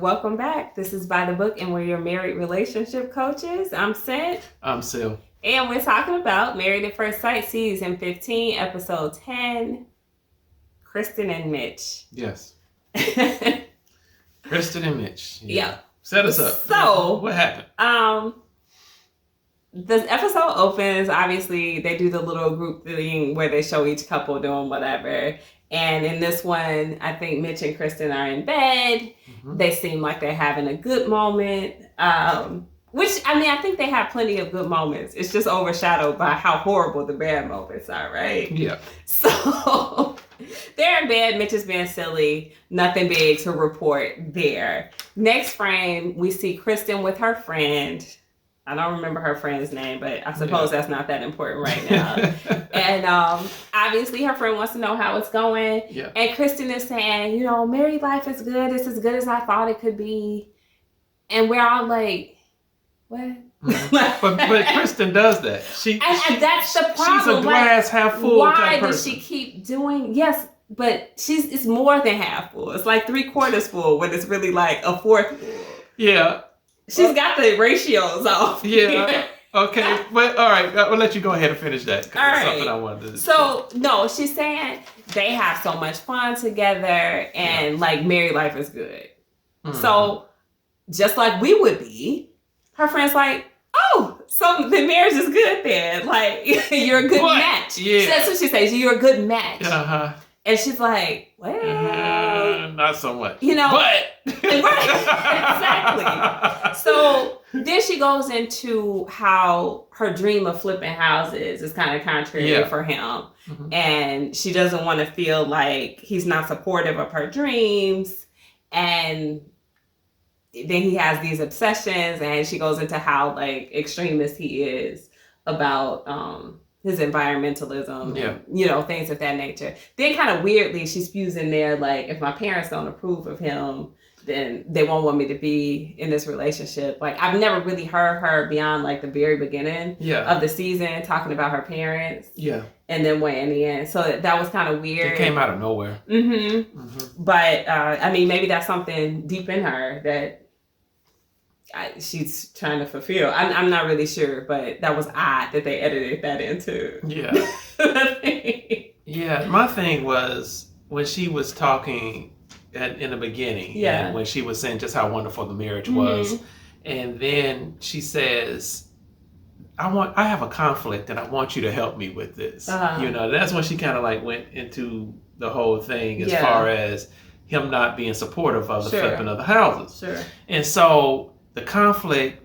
Welcome back. This is By the Book, and we're your married relationship coaches. I'm Sent. I'm Sil. And we're talking about Married at First Sight, Season 15, Episode 10, Krysten and Mitch. Yes. Krysten and Mitch. Yeah. Set us up. So, what happened? The episode opens, obviously, they do the little group thing where they show each couple doing whatever. And in this one, I think Mitch and Krysten are in bed. Mm-hmm. They seem like they're having a good moment. Which, I mean, I think they have plenty of good moments. It's just overshadowed by how horrible the bad moments are, right? Yeah. So, they're in bed. Mitch is being silly. Nothing big to report there. Next frame, we see Krysten with her friend. I don't remember her friend's name, but I suppose that's not that important right now. And obviously her friend wants to know how it's going. Yeah. And Krysten is saying, you know, married life is good. It's as good as I thought it could be. And we're all like, what? Mm-hmm. but Krysten does that. And that's the problem. She's a glass half full why type person. Does she keep doing? Yes, but it's more than half full. It's like 3/4 full when it's really like a fourth full. Yeah. She's got the ratios off. Yeah. Okay. But all right, I'll let you go ahead and finish that. All right. Something I wanted to So, no, she's saying they have so much fun together and like married life is good. Mm-hmm. So, just like we would be, her friend's like, oh, so the marriage is good then. Like, you're a good match. Yeah. That's what she says. You're a good match. Uh-huh. And she's like, well, not so much. You know, but exactly. So then she goes into how her dream of flipping houses is kind of contrary for him. Mm-hmm. And she doesn't want to feel like he's not supportive of her dreams. And then he has these obsessions, and she goes into how like extremist he is about his environmentalism and, you know, things of that nature. Then kind of weirdly, she spews in there, like, if my parents don't approve of him, then they won't want me to be in this relationship. Like, I've never really heard her beyond, like, the very beginning of the season talking about her parents. Yeah. And then went in the end. So that was kind of weird. It came out of nowhere. Mm-hmm. Mm-hmm. But, I mean, maybe that's something deep in her that she's trying to fulfill. I'm not really sure, but that was odd that they edited that into. Yeah. Yeah. My thing was when she was talking in the beginning, and when she was saying just how wonderful the marriage was, and then she says, I have a conflict and I want you to help me with this. You know, that's when she kind of like went into the whole thing as far as him not being supportive of the flipping of the houses. Sure. And so the conflict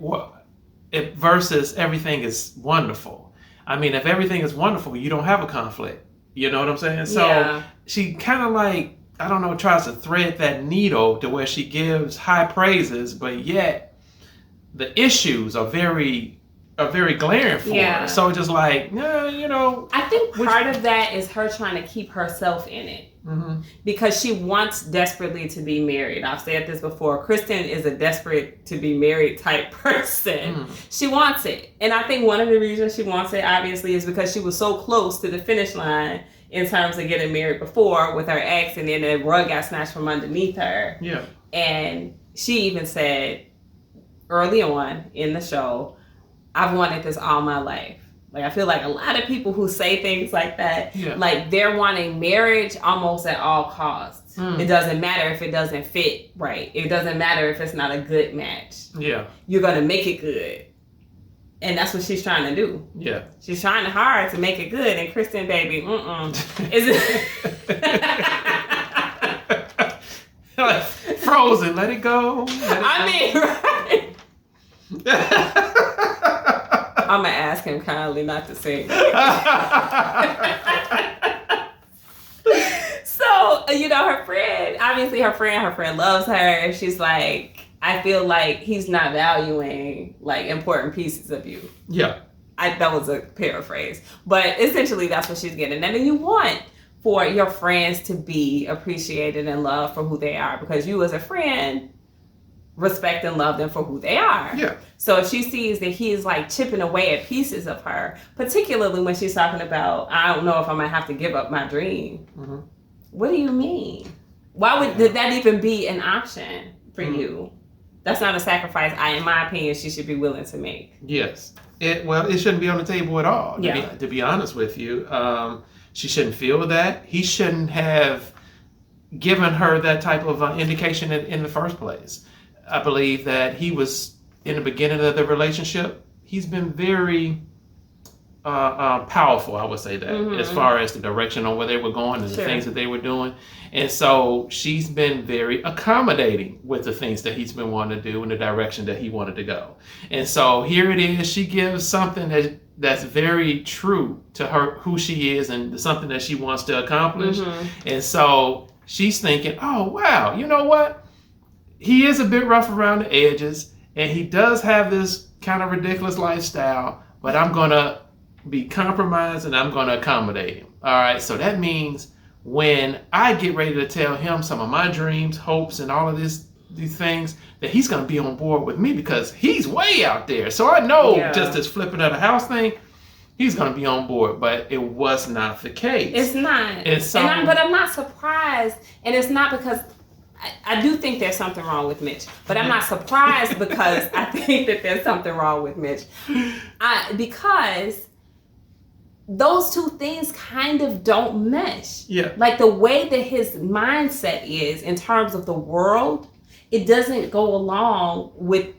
versus everything is wonderful. I mean, if everything is wonderful, you don't have a conflict. You know what I'm saying? So she kind of like, I don't know, tries to thread that needle to where she gives high praises, but yet the issues are very glaring for her. So just like, you know. I think part of that is her trying to keep herself in it. Mm-hmm. Because she wants desperately to be married. I've said this before. Krysten is a desperate to be married type person. She wants it. And I think one of the reasons she wants it, obviously, is because she was so close to the finish line in terms of getting married before with her ex, and then the rug got snatched from underneath her. Yeah. And she even said early on in the show, I've wanted this all my life. Like, I feel like a lot of people who say things like that, like they're wanting marriage almost at all costs. It doesn't matter if it doesn't fit right. It doesn't matter if it's not a good match. Yeah. You're going to make it good. And that's what she's trying to do. Yeah. She's trying hard to make it good. And Krysten, baby, like, Frozen, let it go. Right? I'm going to ask him kindly not to sing. So, you know, her friend loves her. She's like, I feel like he's not valuing, like, important pieces of you. Yeah. That was a paraphrase. But essentially, that's what she's getting. And then you want for your friends to be appreciated and loved for who they are. Because you as a friend respect and love them for who they are. Yeah. So if she sees that he's like chipping away at pieces of her, particularly when she's talking about, I don't know if I might have to give up my dream. Mm-hmm. What do you mean? Why would that even be an option? for you. That's not a sacrifice, in my opinion, she should be willing to make. Yes. It shouldn't be on the table at all, to be honest with you. She shouldn't feel that. He shouldn't have given her that type of indication in the first place. I believe that he was, in the beginning of the relationship, he's been very powerful, I would say that, as far as the direction on where they were going and the things that they were doing. And so she's been very accommodating with the things that he's been wanting to do in the direction that he wanted to go. And so here it is, she gives something that's very true to her, who she is, and something that she wants to accomplish. And so she's thinking, oh, wow, you know what? He is a bit rough around the edges, and he does have this kind of ridiculous lifestyle, but I'm going to be compromised and I'm going to accommodate him. All right. So that means when I get ready to tell him some of my dreams, hopes, and all of these things, that he's going to be on board with me because he's way out there. So I know just this flipping of the house thing, he's going to be on board. But it was not the case. It's not. But I'm not surprised. And it's not because I do think there's something wrong with Mitch, but I'm not surprised because I think that there's something wrong with Mitch. Because those two things kind of don't mesh. Yeah. Like the way that his mindset is in terms of the world, it doesn't go along with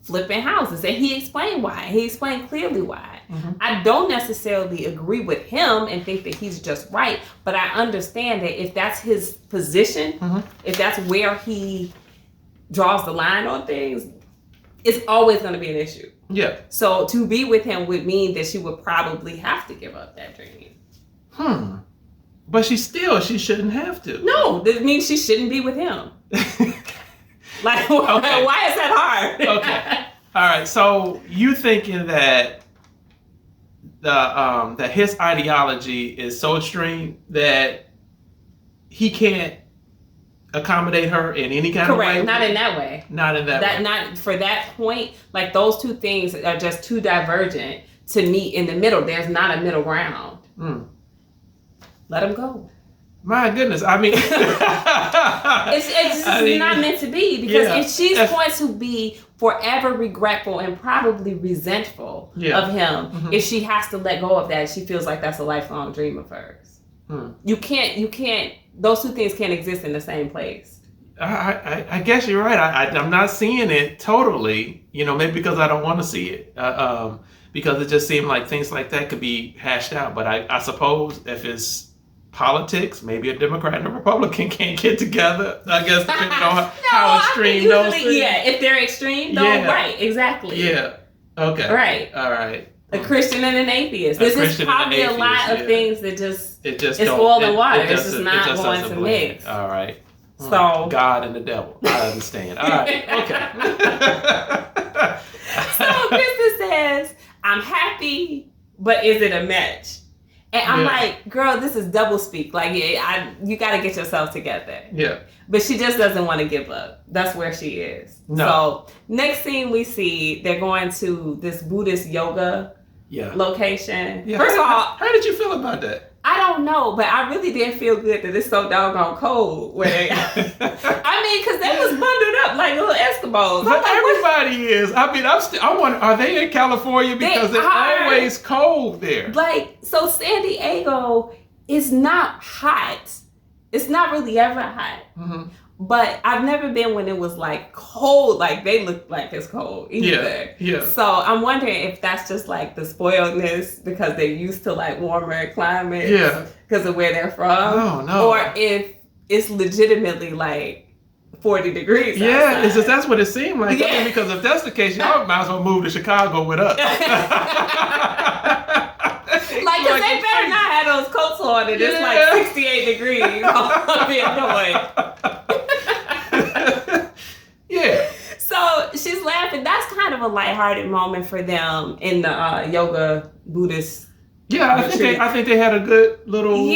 flipping houses. And he explained why. He explained clearly why. I don't necessarily agree with him and think that he's just right, but I understand that if that's his position, if that's where he draws the line on things, it's always going to be an issue. Yeah. So to be with him would mean that she would probably have to give up that dream. But she shouldn't have to. No, that means she shouldn't be with him. Like, why is that hard? Okay. All right. So you thinking that that his ideology is so extreme that he can't accommodate her in any kind of way? Correct. Not in that way. Not in that way. Not for that point. Like those two things are just too divergent to meet in the middle. There's not a middle ground. Let him go. My goodness. I mean, it's just not meant to be, because if she's going to be forever regretful and probably resentful of him, if she has to let go of that, she feels like that's a lifelong dream of hers. You can't, those two things can't exist in the same place. I guess you're right. I'm not seeing it totally, maybe because I don't want to see it. Because it just seemed like things like that could be hashed out. But I suppose if it's politics, maybe a Democrat and a Republican can't get together. I guess depending on how extreme those things. Yeah, if they're extreme, though, right, exactly. Yeah. Okay. Right. All right. A Christian and an atheist. This is probably a lot of things that it's oil and water. It's just not going to mix. All right. So God and the devil. I understand. All right. Okay. So Kristen says, "I'm happy, but is it a match?" And I'm like, girl, this is double speak. Like, you got to get yourself together. Yeah. But she just doesn't want to give up. That's where she is. No. So next scene we see, they're going to this Buddhist yoga location. Yeah. First of all, how did you feel about that? I don't know, but I really didn't feel good that it's so doggone cold. Where they, I mean, because they was bundled up like little Eskimos. But everybody is. I mean, I wonder, are they in California? Because it's always cold there. Like, so San Diego is not hot. It's not really ever hot. But I've never been when it was like cold, like they look like it's cold either. Yeah. So I'm wondering if that's just like the spoiledness because they're used to like warmer climates because of where they're from. Oh, no. Or if it's legitimately like 40 degrees. Yeah, it's just, that's what it seemed like. Yeah. I mean, because if that's the case, y'all might as well move to Chicago with us. Like, because they better not have those coats on and it's like 68 degrees. I'll be annoyed. Yeah. So she's laughing. That's kind of a lighthearted moment for them in the yoga Buddhist. Yeah, I think they had a good little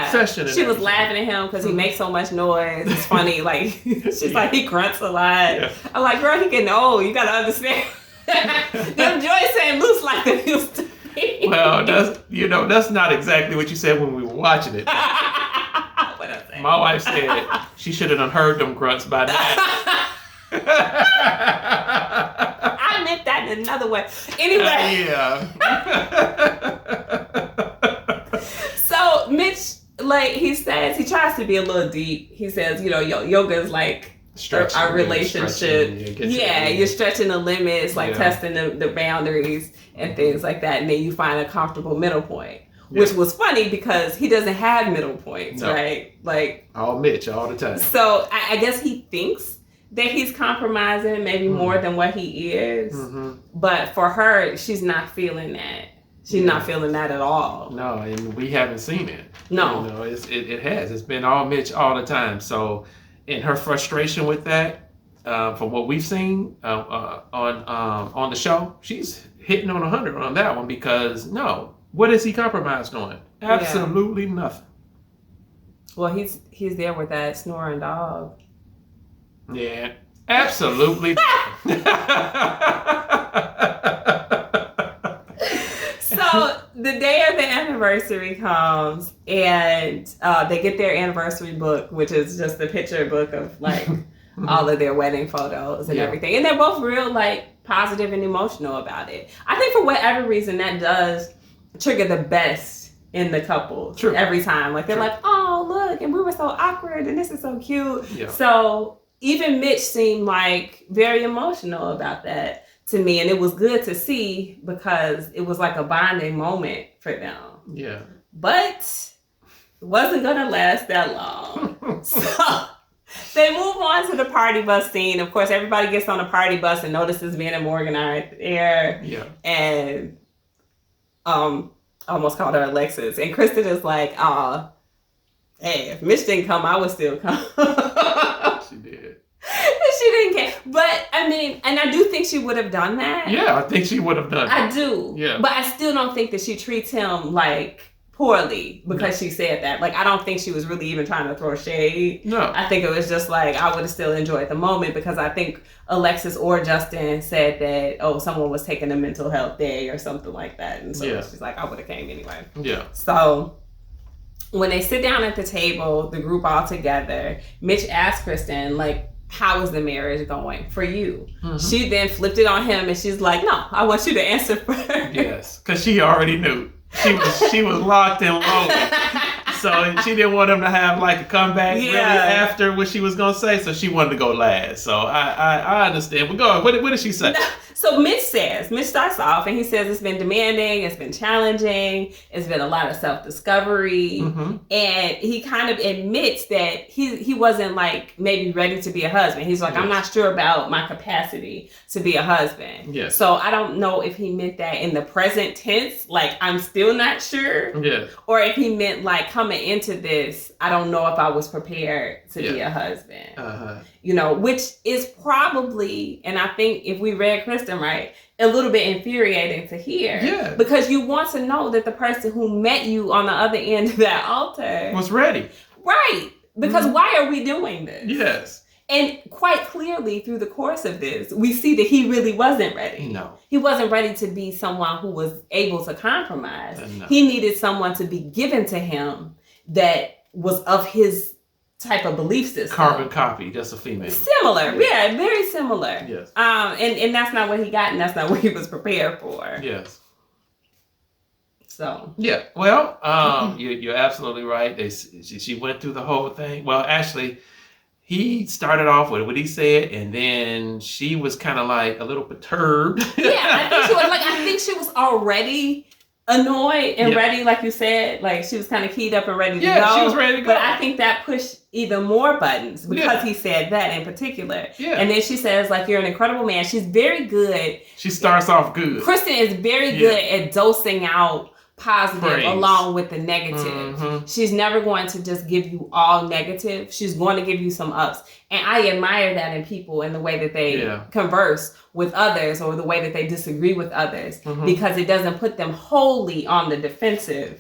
session. She was laughing at him because he makes so much noise. It's funny. Like she's like, he grunts a lot. Yeah. I'm like, girl, he getting old. You gotta understand. Them joints ain't loose like they used to be. Well, that's not exactly what you said when we were watching it. My wife said she should have heard them grunts by now. I meant that in another way. Anyway. So Mitch, like he says, he tries to be a little deep. He says, yoga is like our relationship. You're stretching the limits, like testing the boundaries and things like that. And then you find a comfortable middle point. Which was funny because he doesn't have middle points, right? Like all Mitch all the time. So I guess he thinks that he's compromising maybe more than what he is. But for her, she's not feeling that. She's not feeling that at all. No, and we haven't seen it. No. It has. It's been all Mitch all the time. So in her frustration with that, from what we've seen on the show, she's hitting on 100 on that one because what is he compromised on? Absolutely nothing. Well, he's there with that snoring dog. Yeah, absolutely. So the day of the anniversary comes, and they get their anniversary book, which is just a picture book of like all of their wedding photos and everything. And they're both real like positive and emotional about it. I think for whatever reason that does trigger the best in the couple every time. Like they're like, oh look, and we were so awkward, and this is so cute. Yeah. So even Mitch seemed like very emotional about that to me, and it was good to see because it was like a bonding moment for them. Yeah. But it wasn't gonna last that long. So they move on to the party bus scene. Of course, everybody gets on the party bus and notices Van and Morgan are there. Yeah. And almost called her Alexis. And Krysten is like, hey, if Mitch didn't come, I would still come. She did. She didn't care. But, I mean, and I do think she would have done that. Yeah, I think she would have done that. I do. Yeah. But I still don't think that she treats him, like, poorly because she said that. Like, I don't think she was really even trying to throw shade. No. I think it was just like, I would have still enjoyed the moment because I think Alexis or Justin said that, someone was taking a mental health day or something like that. And so she's like, I would have came anyway. Yeah. So when they sit down at the table, the group all together, Mitch asked Krysten, like, how is the marriage going for you? Mm-hmm. She then flipped it on him and she's like, no, I want you to answer first. Yes, because she already knew. She was locked and loaded. So she didn't want him to have like a comeback really after what she was going to say. So she wanted to go last. So I understand. But go on. What did she say? So Mitch starts off and he says it's been demanding, it's been challenging, it's been a lot of self-discovery. Mm-hmm. And he kind of admits that he wasn't like maybe ready to be a husband. He's like, I'm not sure about my capacity to be a husband. Yes. So I don't know if he meant that in the present tense, like I'm still not sure. Yeah. Or if he meant like coming into this, I don't know if I was prepared to be a husband. Uh-huh. Which is probably, and I think if we read Krysten right, a little bit infuriating to hear. Yeah. Because you want to know that the person who met you on the other end of that altar was ready. Right. Because why are we doing this? Yes. And quite clearly through the course of this, we see that he really wasn't ready. No. He wasn't ready to be someone who was able to compromise. No. He needed someone to be given to him that was of his type of belief system. Carbon copy, just a female. Similar, very similar. Yes. And that's not what he got, and that's not what he was prepared for. Yes. So. Yeah. Well, you're absolutely right. She went through the whole thing. Well, actually, he started off with what he said, and then she was kind of like a little perturbed. Yeah, I think she was already annoyed and ready, like you said. Like she was kind of keyed up and ready to go. Yeah, she was ready to go. But I think that pushed even more buttons because he said that in particular. Yeah. And then she says, like, you're an incredible man. She's very good. She starts off good. Krysten is very good at dosing out positive along with the negative. Mm-hmm. She's never going to just give you all negative. She's going to give you some ups. And I admire that in people and the way that they converse with others or the way that they disagree with others because it doesn't put them wholly on the defensive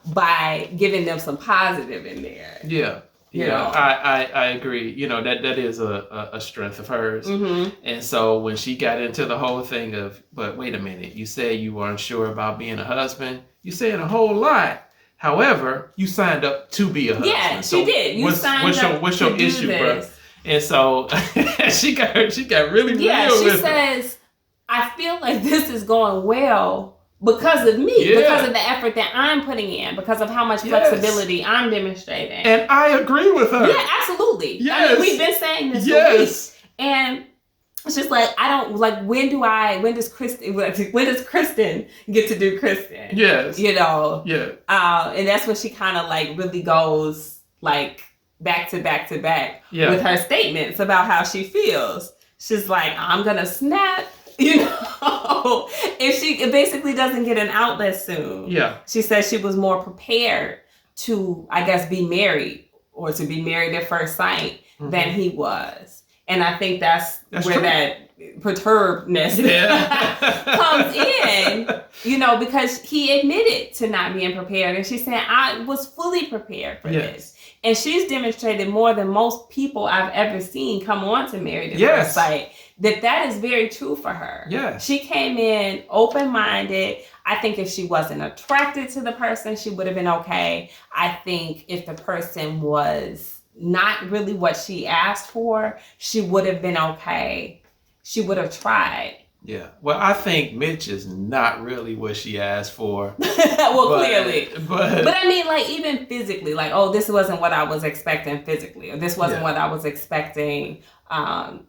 by giving them some positive in there. Yeah. I agree. That is a strength of hers. Mm-hmm. And so when she got into the whole thing of, but wait a minute, you said you weren't sure about being a husband. You said a whole lot. However, you signed up to be a husband. Yeah, she did. You signed up. What's your issue, bro? And so she got really real. Yeah, she says, I feel like this is going well because of me, because of the effort that I'm putting in, because of how much flexibility I'm demonstrating. And I agree with her. Yeah, absolutely. Yes. I mean, we've been saying this for weeks. And it's just like, I don't, like, when does Krysten get to do Krysten? Yes. You know? Yeah. And that's when she kind of like really goes like back to back to back with her statements about how she feels. She's like, I'm going to snap. You know, if she basically doesn't get an outlet soon. Yeah. She says she was more prepared to, I guess, be married or to be married at first sight than he was. And I think that's where true. That perturbedness comes in, you know, because he admitted to not being prepared. And she's saying, I was fully prepared for this. And she's demonstrated more than most people I've ever seen come on to Married at First Sight that is very true for her. Yes. She came in open-minded. I think if she wasn't attracted to the person, she would have been okay. I think if the person was not really what she asked for, she would have been okay. She would have tried. Yeah. Well, I think Mitch is not really what she asked for. Clearly. But I mean, like, even physically, like, oh, this wasn't what I was expecting physically, or this wasn't what I was expecting,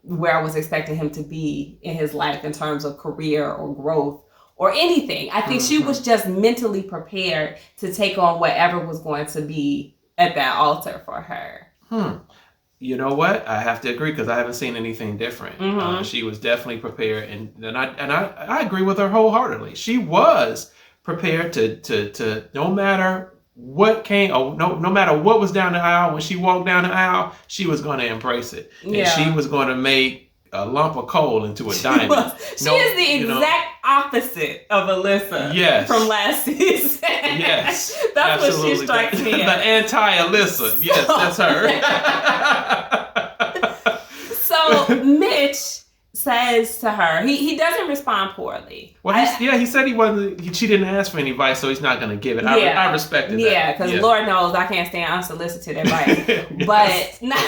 where I was expecting him to be in his life in terms of career or growth or anything. I think she was just mentally prepared to take on whatever was going to be at that altar for her. You know what? I have to agree because I haven't seen anything different. She was definitely prepared, and I agree with her wholeheartedly. She was prepared to no matter what came, or no matter what was down the aisle. When she walked down the aisle, she was going to embrace it, and she was going to make a lump of coal into a diamond. She is the exact opposite of Alyssa from last season. Yes. That's absolutely what she strikes me as. The anti-Alyssa. Yes, that's her. So Mitch says to her, he doesn't respond poorly. Well, he said she didn't ask for any advice, so he's not going to give it. I respected that. Yeah, because Lord knows I can't stand unsolicited advice. But not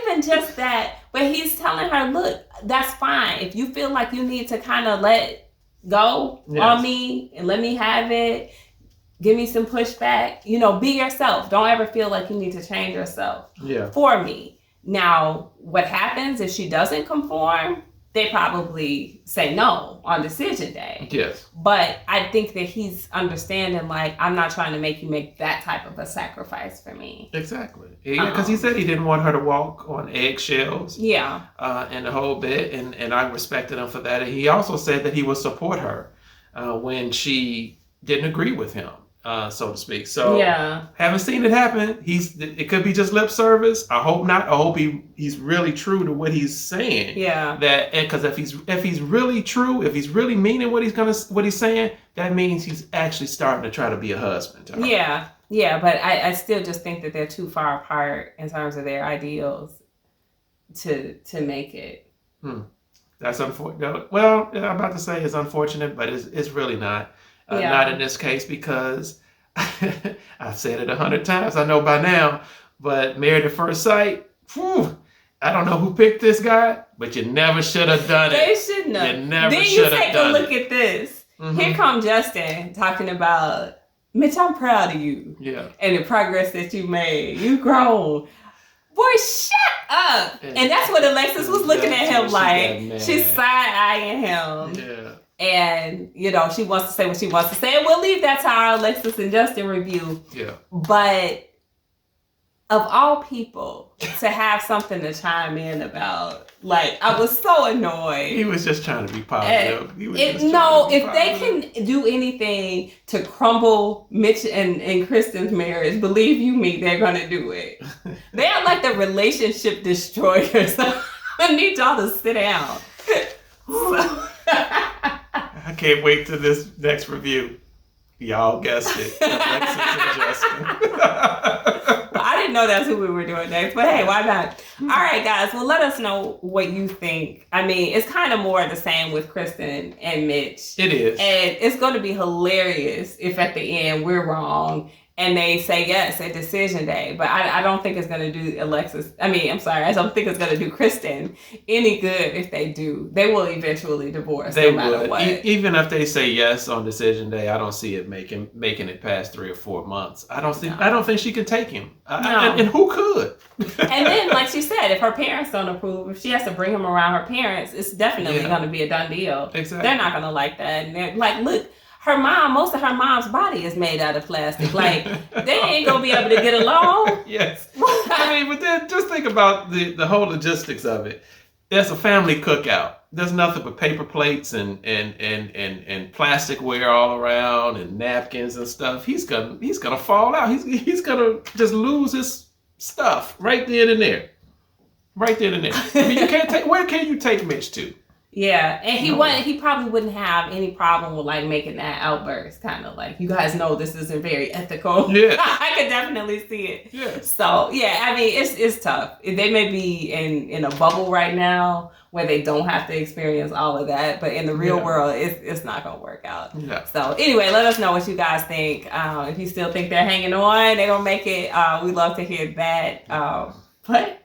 even just that, but he's telling her, look, that's fine. If you feel like you need to kind of let go on me and let me have it, give me some pushback, you know, be yourself. Don't ever feel like you need to change yourself for me. Now, what happens if she doesn't conform? They probably say no on decision day. Yes. But I think that he's understanding, like, I'm not trying to make you make that type of a sacrifice for me. Exactly. Yeah, because he said he didn't want her to walk on eggshells. Yeah. And the whole bit. And I respected him for that. And he also said that he would support her when she didn't agree with him, so to speak. So haven't seen it happen. It could be just lip service. I hope not. I hope he's really true to what he's saying. Yeah. Because if he's really true, if he's really meaning what he's saying, that means he's actually starting to try to be a husband to her. Yeah. Yeah, but I still just think that they're too far apart in terms of their ideals to make it. That's unfortunate. Well, I'm about to say it's unfortunate, but it's really not. Not in this case, because I've said it 100 times. I know by now, but Married at First Sight, I don't know who picked this guy, but you never should have done it. They shouldn't have. You never should have done it. Then you take a look at this. Here come Justin talking about, Mitch, I'm proud of you. Yeah. And the progress that you made. You grown. Boy, shut up. And that's what Alexis was looking at him like. She's side-eyeing him. Yeah. And, you know, she wants to say what she wants to say. And we'll leave that to our Alexis and Justin review. Yeah. But of all people to have something to chime in about, like, I was so annoyed. He was just trying to be positive. If they can do anything to crumble Mitch and Kristen's marriage, believe you me, they're going to do it. They are like the relationship destroyers. I need y'all to sit down. I can't wait to this next review. Y'all guessed it. Alexis and Justin. I didn't know that's who we were doing next, but hey, why not? All right, guys. Well, let us know what you think. I mean, it's kind of more the same with Krysten and Mitch. It is. And it's going to be hilarious if at the end we're wrong and they say yes at decision day. But I don't think it's going to do I don't think it's going to do Krysten any good if they do. They will eventually divorce no matter what. Even if they say yes on decision day, I don't see it making it past 3 or 4 months. I don't think she could take him. And who could? And then, like she said, if her parents don't approve, if she has to bring him around her parents, it's definitely going to be a done deal. Exactly. They're not going to like that. And they're like, look, most of her mom's body is made out of plastic. Like, they ain't going to be able to get along. Yes. But then just think about the whole logistics of it. There's a family cookout. There's nothing but paper plates and plasticware all around and napkins and stuff. He's gonna fall out. He's gonna just lose his stuff right then and there. Right then and there. You can't take. Where can you take Mitch to? Yeah, and he probably wouldn't have any problem with like making that outburst, kind of like, you guys know this isn't very ethical. Yeah, I could definitely see it. Yeah. So yeah, it's tough. They may be in a bubble right now where they don't have to experience all of that, but in the real world, it's not gonna work out. Yeah. So anyway, let us know what you guys think. If you still think they're hanging on, they're gonna make it. We'd love to hear that. But.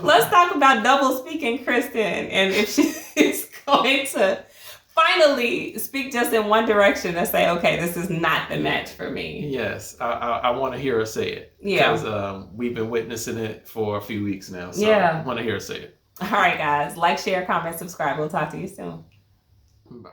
Let's talk about double speaking Krysten and if she is going to finally speak just in one direction and say, okay, this is not the match for me. Yes, I want to hear her say it. Yeah. Because we've been witnessing it for a few weeks now. So I want to hear her say it. All right, guys. Like, share, comment, subscribe. We'll talk to you soon. Bye.